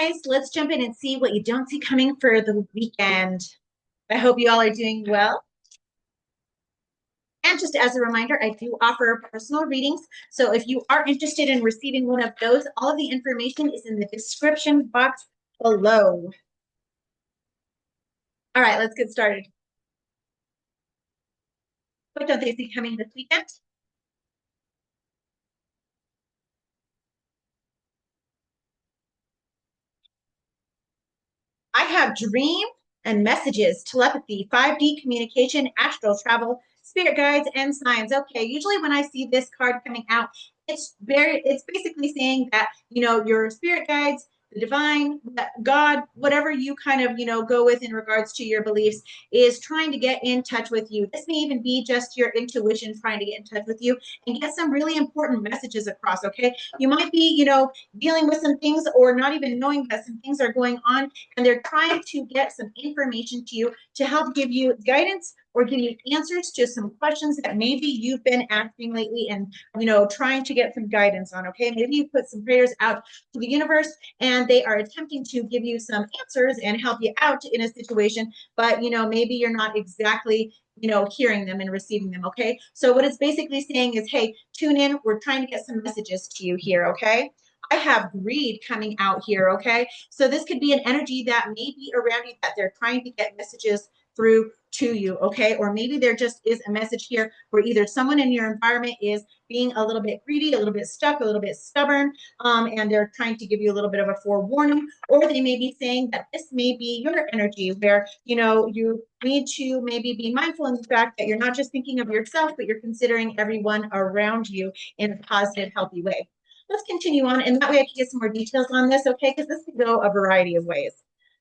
guys, let's jump in and see what you don't see coming for the weekend. I hope you all are doing well. And just as a reminder, I do offer personal readings. So if you are interested in receiving one of those, all of the information is in the description box below. All right, let's get started. What don't they see coming this weekend? I have dream and messages, telepathy, 5D communication, astral travel, spirit guides, and signs. Okay, usually when I see this card coming out, it's basically saying that, your spirit guides, the divine, God, whatever you kind of, go with in regards to your beliefs, is trying to get in touch with you. This may even be just your intuition trying to get in touch with you and get some really important messages across. Okay, you might be, dealing with some things or not even knowing that some things are going on, and they're trying to get some information to you to help give you guidance or give you answers to some questions that maybe you've been asking lately and, trying to get some guidance on. Okay, maybe you put some prayers out to the universe and they are attempting to give you some answers and help you out in a situation, but, maybe you're not exactly, hearing them and receiving them. Okay, so what it's basically saying is, hey, tune in, we're trying to get some messages to you here. Okay, I have greed coming out here. Okay, so this could be an energy that may be around you that they're trying to get messages through to you. Okay, or maybe there just is a message here where either someone in your environment is being a little bit greedy, a little bit stuck, a little bit stubborn, and they're trying to give you a little bit of a forewarning, or they may be saying that this may be your energy where, you need to maybe be mindful in the fact that you're not just thinking of yourself, but you're considering everyone around you in a positive, healthy way. Let's continue on, and that way I can get some more details on this, okay? Because this could go a variety of ways.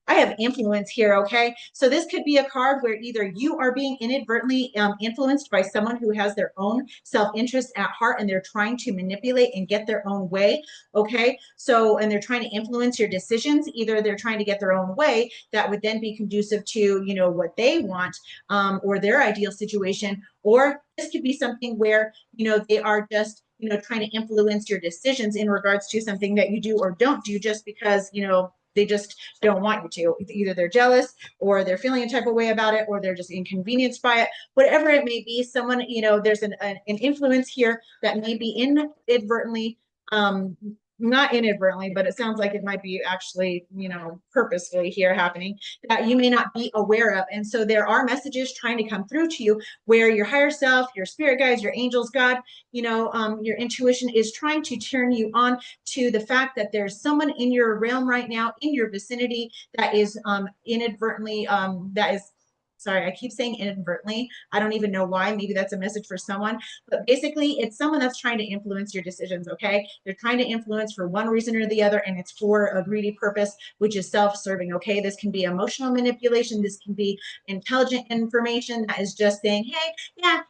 I have influence here, okay? So this could be a card where either you are being inadvertently influenced by someone who has their own self-interest at heart and they're trying to manipulate and get their own way, okay? So, and they're trying to influence your decisions. Either they're trying to get their own way that would then be conducive to, what they want, or their ideal situation, or this could be something where, they are just, trying to influence your decisions in regards to something that you do or don't do just because, they just don't want you to. Either they're jealous or they're feeling a type of way about it or they're just inconvenienced by it. Whatever it may be, someone, there's an influence here that may be inadvertently, not inadvertently, but it sounds like it might be actually, purposefully here happening that you may not be aware of. And so there are messages trying to come through to you where your higher self, your spirit guides, your angels, God, your intuition is trying to turn you on to the fact that there's someone in your realm right now, in your vicinity, that is inadvertently, that is, sorry, I keep saying inadvertently. I don't even know why. Maybe that's a message for someone, but basically it's someone that's trying to influence your decisions. Okay, they're trying to influence for one reason or the other, and it's for a greedy purpose, which is self-serving. Okay, this can be emotional manipulation, this can be intelligent information that is just saying, hey, yeah,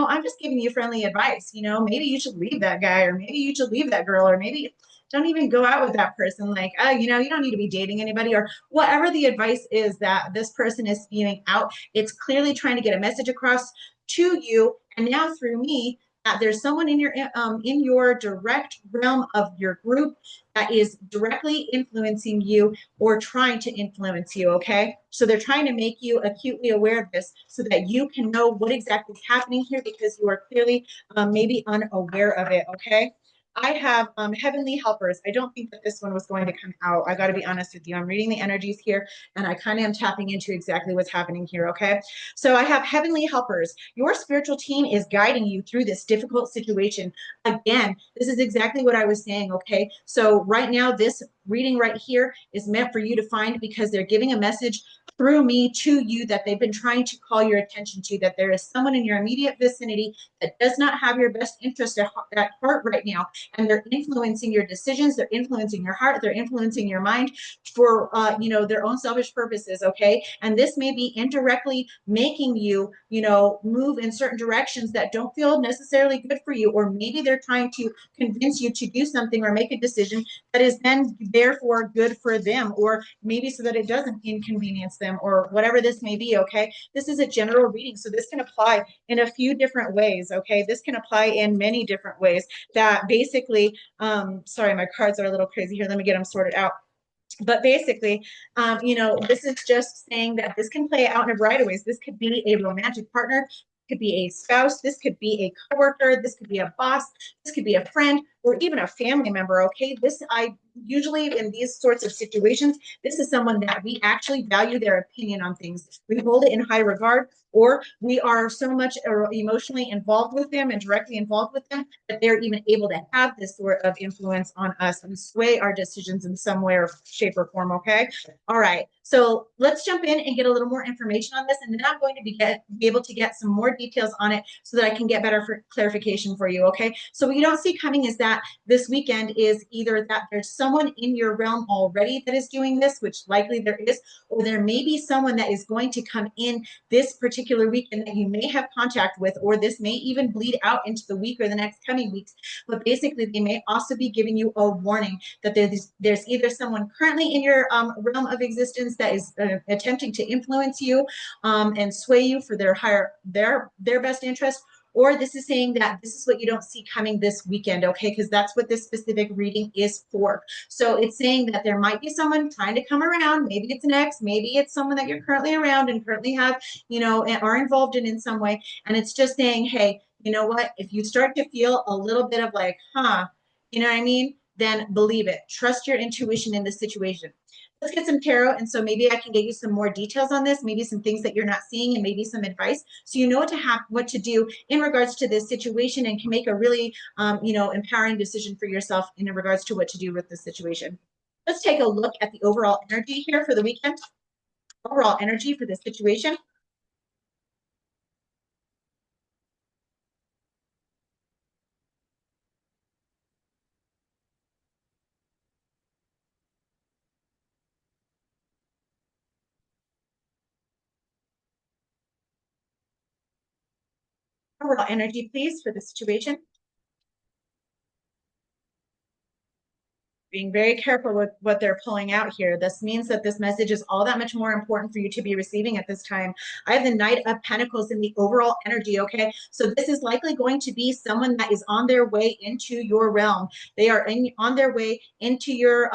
I'm just giving you friendly advice. Maybe you should leave that guy, or maybe you should leave that girl, or maybe don't even go out with that person. Like, oh, you don't need to be dating anybody, or whatever the advice is that this person is spewing out. It's clearly trying to get a message across to you, and now through me, that there's someone in your direct realm of your group that is directly influencing you or trying to influence you. Okay, so they're trying to make you acutely aware of this so that you can know what exactly is happening here, because you are clearly maybe unaware of it. Okay, I have heavenly helpers. I don't think that this one was going to come out. I got to be honest with you. I'm reading the energies here and I kind of am tapping into exactly what's happening here. Okay, so I have heavenly helpers. Your spiritual team is guiding you through this difficult situation. Again, this is exactly what I was saying. Okay, so right now, this reading right here is meant for you to find, because they're giving a message through me to you that they've been trying to call your attention to, that there is someone in your immediate vicinity that does not have your best interest at heart right now, and they're influencing your decisions, they're influencing your heart, they're influencing your mind for their own selfish purposes. Okay, and this may be indirectly making you move in certain directions that don't feel necessarily good for you, or maybe they're trying to convince you to do something or make a decision that is then therefore good for them, or maybe so that it doesn't inconvenience them, or whatever this may be. Okay, this is a general reading, so this can apply in a few different ways. Okay, this can apply in many different ways that basically, sorry, my cards are a little crazy here. Let me get them sorted out. But basically, this is just saying that this can play out in a variety of ways. This could be a romantic partner, could be a spouse, this could be a coworker, this could be a boss, this could be a friend, or even a family member. Okay, this I usually in these sorts of situations, this is someone that we actually value their opinion on things. We hold it in high regard, or we are so much emotionally involved with them and directly involved with them that they're even able to have this sort of influence on us and sway our decisions in some way or shape or form. Okay. All right. So let's jump in and get a little more information on this. And then I'm going to be able to get some more details on it so that I can get better clarification for you. Okay. So what you don't see coming is that this weekend is either that there's someone in your realm already that is doing this, which likely there is, or there may be someone that is going to come in this particular weekend that you may have contact with, or this may even bleed out into the week or the next coming weeks. But basically, they may also be giving you a warning that there's either someone currently in your realm of existence that is attempting to influence you and sway you for their best interest, or this is saying that this is what you don't see coming this weekend, okay? Because that's what this specific reading is for. So it's saying that there might be someone trying to come around. Maybe it's an ex, maybe it's someone that you're currently around and currently have, are involved in some way. And it's just saying, hey, you know what? If you start to feel a little bit of like, you know what I mean? Then believe it. Trust your intuition in this situation. Let's get some tarot. And so maybe I can get you some more details on this, maybe some things that you're not seeing, and maybe some advice. So you know what to do in regards to this situation and can make a really, empowering decision for yourself in regards to what to do with this situation. Let's take a look at the overall energy here for the weekend. Overall energy for this situation. Overall energy, please, for the situation. Being very careful with what they're pulling out here. This means that this message is all that much more important for you to be receiving at this time. I have the Knight of Pentacles in the overall energy, okay? So this is likely going to be someone that is on their way into your realm. They are on their way into your,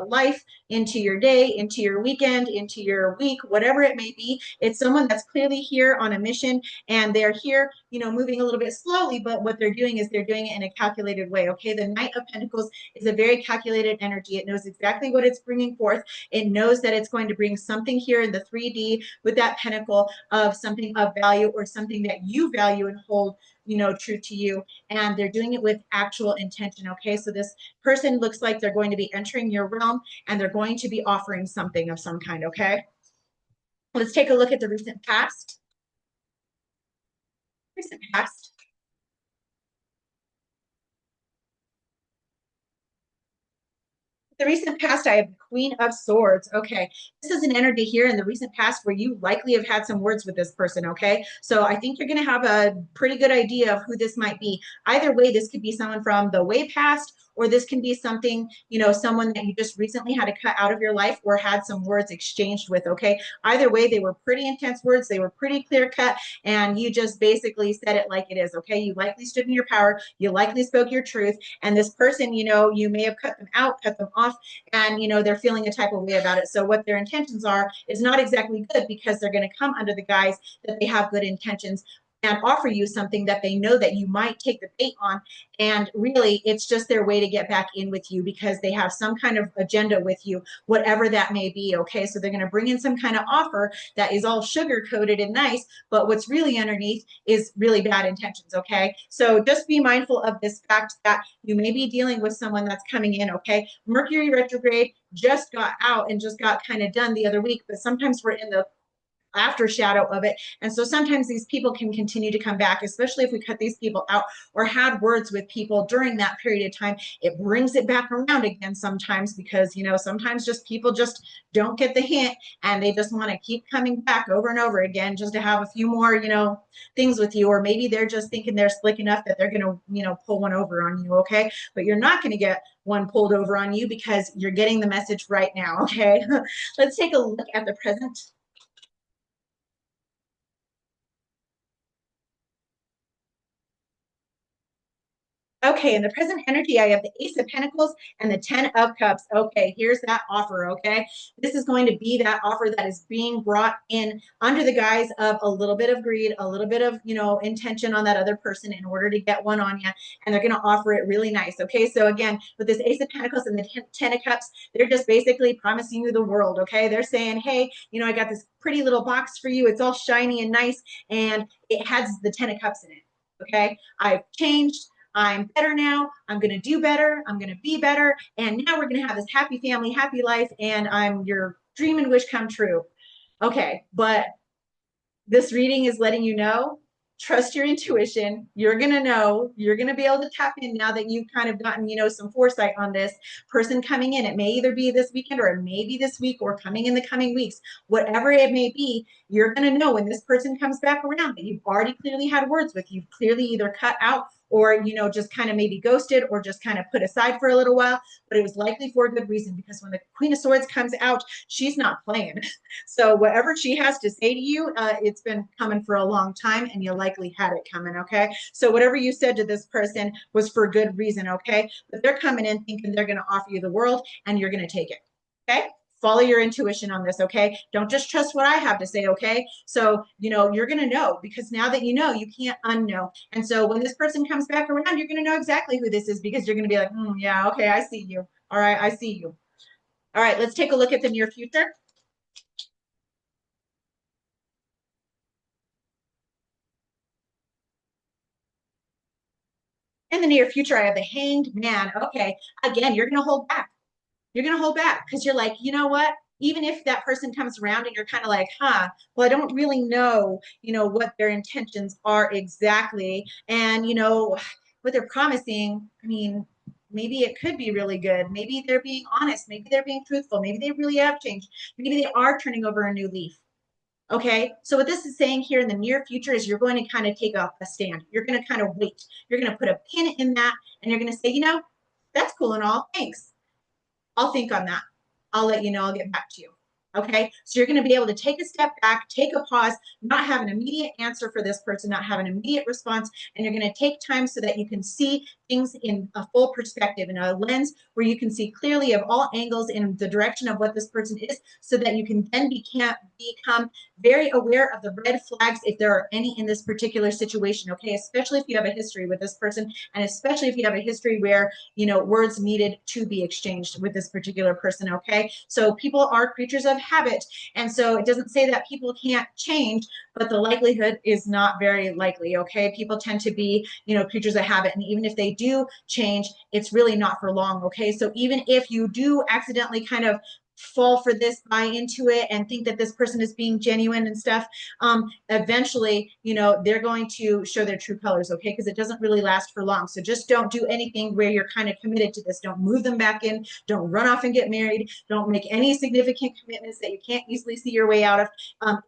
life, into your day, into your weekend, into your week, whatever it may be. It's someone that's clearly here on a mission, and they're here, moving a little bit slowly, but what they're doing is they're doing it in a calculated way, okay? The Knight of Pentacles is a very calculated energy. It knows exactly what it's bringing forth. It knows that it's going to bring something here in the 3D with that pentacle of something of value or something that you value and hold, true to you. And they're doing it with actual intention. Okay. So this person looks like they're going to be entering your realm and they're going to be offering something of some kind. Okay. Let's take a look at the recent past. Recent past. The recent past, I have the Queen of Swords. Okay. This is an energy here in the recent past where you likely have had some words with this person. Okay. So I think you're going to have a pretty good idea of who this might be. Either way, this could be someone from the way past, or this can be something, someone that you just recently had to cut out of your life or had some words exchanged with. Okay. Either way, they were pretty intense words. They were pretty clear cut. And you just basically said it like it is. Okay. You likely stood in your power. You likely spoke your truth. And this person, you may have cut them out, cut them off, and they're feeling a type of way about it. So what their intentions are is not exactly good, because they're going to come under the guise that they have good intentions and offer you something that they know that you might take the bait on. And really, it's just their way to get back in with you because they have some kind of agenda with you, whatever that may be. Okay. So they're going to bring in some kind of offer that is all sugar coated and nice, but what's really underneath is really bad intentions. Okay. So just be mindful of this fact that you may be dealing with someone that's coming in. Okay. Mercury retrograde just got out and just got kind of done the other week, but sometimes we're in the after shadow of it. And so sometimes these people can continue to come back, especially if we cut these people out or had words with people during that period of time. It brings it back around again sometimes because, sometimes just people just don't get the hint and they just want to keep coming back over and over again just to have a few more, things with you. Or maybe they're just thinking they're slick enough that they're going to, pull one over on you. Okay. But you're not going to get one pulled over on you because you're getting the message right now. Okay. Let's take a look at the present. Okay, in the present energy, I have the Ace of Pentacles and the Ten of Cups. Okay, here's that offer. Okay, this is going to be that offer that is being brought in under the guise of a little bit of greed, a little bit of, intention on that other person in order to get one on you. And they're going to offer it really nice. Okay, so again, with this Ace of Pentacles and the Ten of Cups, they're just basically promising you the world. Okay, they're saying, hey, I got this pretty little box for you. It's all shiny and nice, and it has the Ten of Cups in it. Okay, I've changed. I'm better now. I'm going to do better. I'm going to be better. And now we're going to have this happy family, happy life. And I'm your dream and wish come true. Okay. But this reading is letting you know, trust your intuition. You're going to know, you're going to be able to tap in now that you've kind of gotten, some foresight on this person coming in. It may either be this weekend or it may be this week or coming in the coming weeks. Whatever it may be, you're going to know when this person comes back around that you've already clearly had words with. You've clearly either cut out or, just kind of maybe ghosted or just kind of put aside for a little while, but it was likely for a good reason, because when the Queen of Swords comes out, she's not playing. So whatever she has to say to you, it's been coming for a long time, and you likely had it coming. Okay. So whatever you said to this person was for good reason. Okay. But they're coming in thinking they're going to offer you the world, and you're going to take it. Okay. Follow your intuition on this. Okay. Don't just trust what I have to say. Okay. So, you're going to know, because now that you know, you can't unknow. And so when this person comes back around, you're going to know exactly who this is, because you're going to be like, yeah, okay, I see you. All right. I see you. All right. Let's take a look at the near future. In the near future, I have the Hanged Man. Okay. Again, you're going to hold back. You're going to hold back because you're like, you know what? Even if that person comes around and you're kind of like, well, I don't really know, what their intentions are exactly. And, what they're promising, I mean, maybe it could be really good. Maybe they're being honest. Maybe they're being truthful. Maybe they really have changed. Maybe they are turning over a new leaf. Okay, so what this is saying here in the near future is you're going to kind of take a stand. You're going to kind of wait. You're going to put a pin in that, and you're going to say, that's cool and all. Thanks. I'll think on that. I'll let you know. I'll get back to you. Okay. So you're going to be able to take a step back, take a pause, not have an immediate answer for this person, not have an immediate response. And you're going to take time so that you can see things in a full perspective, in a lens where you can see clearly of all angles in the direction of what this person is, so that you can then become very aware of the red flags, if there are any in this particular situation. Okay. Especially if you have a history with this person, and especially if you have a history where, words needed to be exchanged with this particular person. Okay. So people are creatures of habit. And so it doesn't say that people can't change, but the likelihood is not very likely. Okay. People tend to be, creatures of habit. And even if they do change, it's really not for long. Okay. So even if you do accidentally kind of fall for this, buy into it, and think that this person is being genuine and stuff, eventually, they're going to show their true colors. Okay. Because it doesn't really last for long. So just don't do anything where you're kind of committed to this. Don't move them back in. Don't run off and get married. Don't make any significant commitments that you can't easily see your way out of.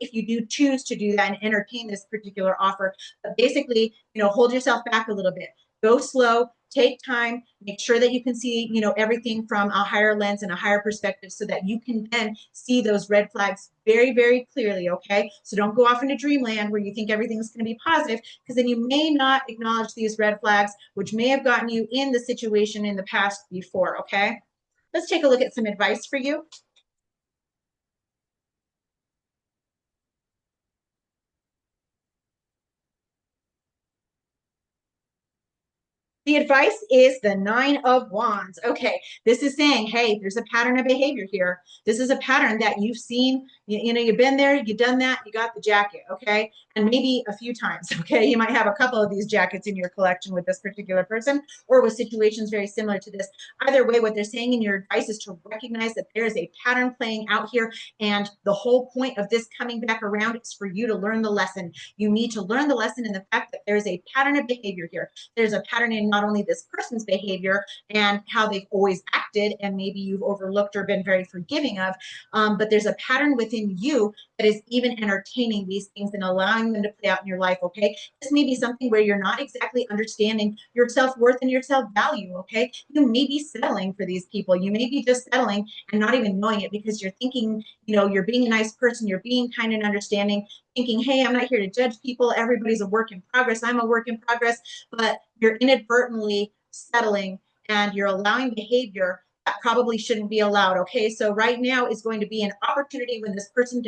If you do choose to do that and entertain this particular offer, but basically, hold yourself back a little bit. Go slow, take time, make sure that you can see, everything from a higher lens and a higher perspective, so that you can then see those red flags very, very clearly. Okay. So don't go off into dreamland where you think everything's going to be positive, because then you may not acknowledge these red flags, which may have gotten you in the situation in the past before. Okay. Let's take a look at some advice for you. The advice is the Nine of Wands. Okay, this is saying, hey, there's a pattern of behavior here. This is a pattern that you've seen. You've been there, you've done that, you got the jacket. Okay, and maybe a few times. Okay, you might have a couple of these jackets in your collection with this particular person, or with situations very similar to this. Either way, what they're saying in your advice is to recognize that there is a pattern playing out here, and the whole point of this coming back around is for you to learn the lesson. You need to learn the lesson in the fact that there is a pattern of behavior here. There's a pattern in not only this person's behavior and how they've always acted, and maybe you've overlooked or been very forgiving of, but there's a pattern within you that is even entertaining these things and allowing them to play out in your life. Okay, this may be something where you're not exactly understanding your self-worth and your self-value. Okay, you may be settling for these people. You may be just settling and not even knowing it, because you're thinking, you're being a nice person, you're being kind and understanding, thinking, hey, I'm not here to judge people. Everybody's a work in progress. I'm a work in progress. But you're inadvertently settling, and you're allowing behavior that probably shouldn't be allowed. Okay, so right now is going to be an opportunity when this person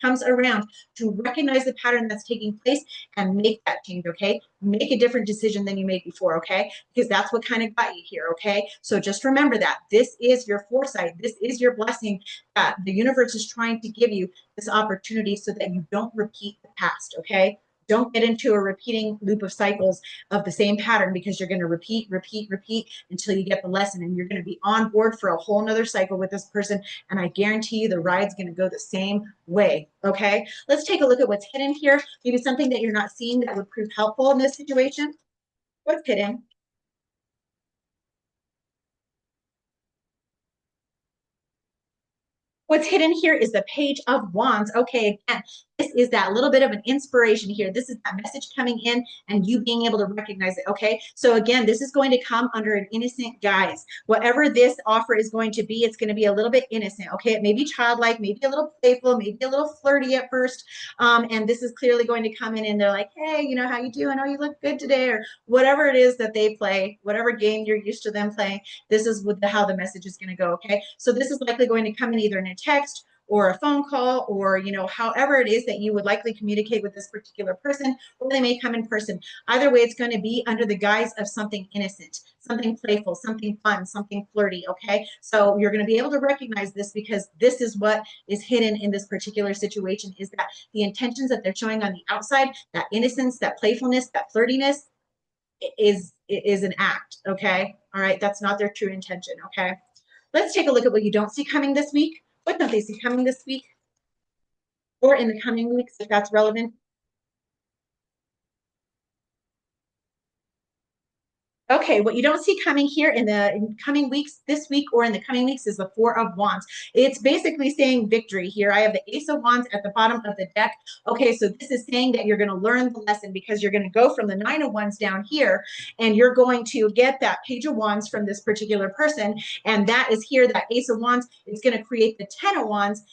comes around to recognize the pattern that's taking place and make that change. Okay, make a different decision than you made before. Okay, because that's what kind of got you here. Okay, so just remember that this is your foresight, this is your blessing that the universe is trying to give you this opportunity so that you don't repeat the past. Okay, don't get into a repeating loop of cycles of the same pattern, because you're going to repeat, repeat, repeat until you get the lesson, and you're going to be on board for a whole nother cycle with this person. And I guarantee you the ride's going to go the same way. Okay, let's take a look at what's hidden here. Maybe something that you're not seeing that would prove helpful in this situation. What's hidden? What's hidden here is the Page of Wands. Okay, again, this is that little bit of an inspiration here. This is that message coming in and you being able to recognize it. Okay, so again, this is going to come under an innocent guise. Whatever this offer is going to be, it's going to be a little bit innocent. Okay, it may be childlike, maybe a little playful, maybe a little flirty at first. And this is clearly going to come in and they're like, hey, you know, how you doing? Oh, you look good today, or whatever it is that they play, whatever game you're used to them playing. This is how the message is going to go. Okay, so this is likely going to come in either in a text or a phone call, or however it is that you would likely communicate with this particular person, or they may come in person. Either way, it's going to be under the guise of something innocent, something playful, something fun, something flirty. Okay, so you're going to be able to recognize this, because this is what is hidden in this particular situation, is that the intentions that they're showing on the outside, that innocence, that playfulness, that flirtiness, is an act. Okay, all right, that's not their true intention. Okay, let's take a look at what you don't see coming this week. What don't they see coming this week or in the coming weeks, if that's relevant? Okay, what you don't see coming here in the coming weeks, this week or in the coming weeks, is the Four of Wands. It's basically saying victory here. I have the Ace of Wands at the bottom of the deck. Okay, so this is saying that you're going to learn the lesson, because you're going to go from the Nine of Wands down here, and you're going to get that Page of Wands from this particular person. And that is here, that Ace of Wands is going to create the Ten of Wands,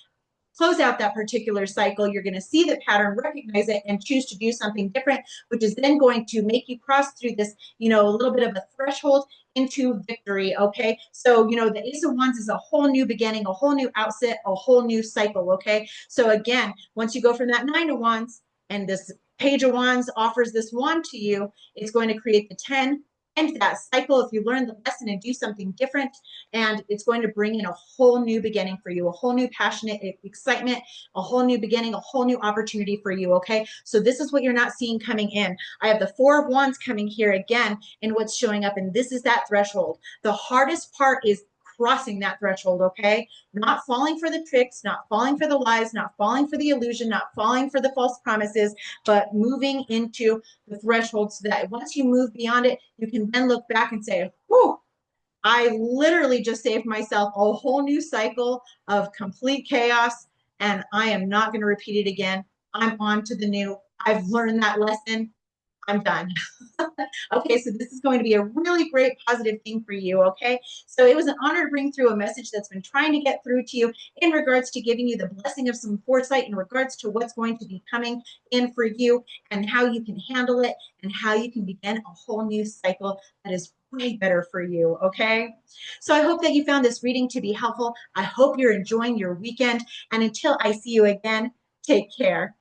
close out that particular cycle. You're going to see the pattern, recognize it, and choose to do something different, which is then going to make you cross through this, a little bit of a threshold into victory. Okay, so the Ace of Wands is a whole new beginning, a whole new outset, a whole new cycle. Okay, so again, once you go from that Nine of Wands and this Page of Wands offers this wand to you, it's going to create the 10 end that cycle if you learn the lesson and do something different. And it's going to bring in a whole new beginning for you, a whole new passionate excitement, a whole new beginning, a whole new opportunity for you. Okay, so this is what you're not seeing coming in. I have the Four of Wands coming here again, and what's showing up, and this is that threshold. The hardest part is crossing that threshold. Okay, not falling for the tricks, not falling for the lies, not falling for the illusion, not falling for the false promises, but moving into the threshold, so that once you move beyond it, you can then look back and say, whew, I literally just saved myself a whole new cycle of complete chaos, and I am not going to repeat it again. I'm on to the new. I've learned that lesson. I'm done. Okay, so this is going to be a really great positive thing for you. Okay, so it was an honor to bring through a message that's been trying to get through to you in regards to giving you the blessing of some foresight in regards to what's going to be coming in for you, and how you can handle it, and how you can begin a whole new cycle that is way better for you. Okay, so I hope that you found this reading to be helpful. I hope you're enjoying your weekend, and until I see you again, take care.